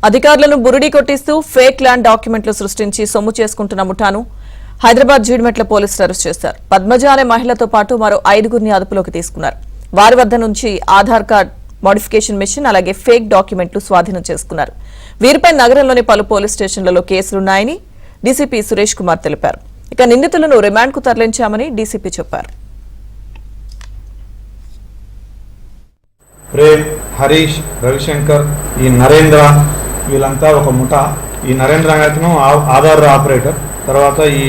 అధికారులను బురిడి కొట్టిస్తూ fake land డాక్యుమెంట్లు సృష్టించి సొమ్ము చేసుకుంటున్న ముఠాను హైదరాబాద్ జీడిమెట్ల పోలీసులు అరెస్ట్ చేశారు. పద్మజ అనే మహిళతో పాటు మరో 5గురిని అదుపులోకి తీసుకున్నారు. వారి వద్ద నుంచి ఆధార్ కార్డ్ మోడిఫికేషన్ మెషిన్ అలాగే ఫేక్ డాక్యుమెంట్లు స్వాధీనం చేసుకున్నారు. వీరిపై నగరంలోని పలు పోలీస్ స్టేషన్లలో కేసులున్నాయని డీసీపీ సురేష్ కుమార్ తెలిపారు. ఇక నిందితులను రిమాండ్కు తరలించామని డీసీపీ చెప్పారు. ప్రేమ్, హరీష్, రవిశంకర్, ఈ నరేంద్ర వీళ్ళంతా ఒక ముఠా. ఈ నరేంద్ర అనేతను ఆధార్ ఆపరేటర్. తర్వాత ఈ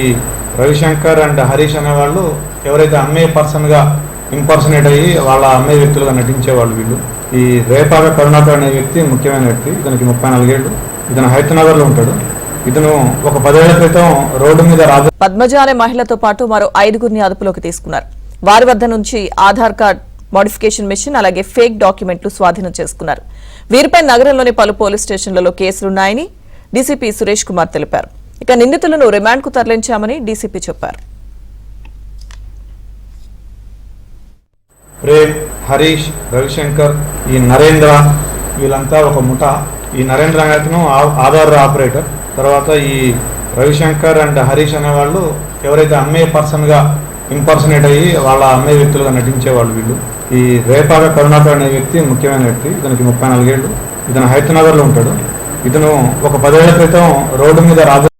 రవిశంకర్ అండ్ హరీష్ అనేవాళ్ళు ఎవరైతే అమ్మే పర్సన్గా ఇంపర్సనేట్ అయ్యి వాళ్ళ అమ్మే వ్యక్తులుగా నటించేవాళ్ళు వీళ్ళు. ఈ రేపాగ కరుణాకర్ అనే వ్యక్తి ముఖ్యమైన వ్యక్తి. ఇతనికి 34 ఏళ్ళు. ఇతను హైదరాబాద్లో ఉంటాడు. ఇతను ఒక 10 ఏళ్ల క్రితం రోడ్డు మీద పద్మజ అనే మహిళతో పాటు మరో 5గురిని అదుపులోకి తీసుకున్నారు. వారి వద్ద నుంచి ఆధార్ కార్డ్ మోడిఫికేషన్ మెషిన్ అలాగే ఫేక్ డాక్యుమెంట్లు స్వాధీనం చేసుకున్నారు. వీరిపై నగరంలోని పలు పోలీస్ స్టేషన్లలో కేసులున్నాయని డీసీపీ సురేష్ కుమార్ తెలిపారు. ఇక నిందితులను రిమాండ్కు తరలించామని డీసీపీ చెప్పారు. ప్రేమ్, హరీష్, రవిశంకర్, ఈ నరేంద్ర వీళ్ళంతా ఒక ముఠా. ఈ నరేంద్ర అనేతను ఆధార్ ఆపరేటర్. తర్వాత ఈ రవిశంకర్ అండ్ హరీష్ అనేవాళ్ళు ఎవరైతే అమ్మే పర్సన్గా ఇంపర్సనేట్ అయ్యి వాళ్ళ అమ్మే వ్యక్తులుగా నటించేవాళ్ళు వీళ్ళు. ఈ రేపాగ కరుణాకర్ అనే వ్యక్తి ముఖ్యమైన వ్యక్తి. ఇతనికి 34 ఏళ్ళు. ఇతను హైదరాబాద్లో ఉంటాడు. ఇతను ఒక 10 ఏళ్ల క్రితం రోడ్డు మీద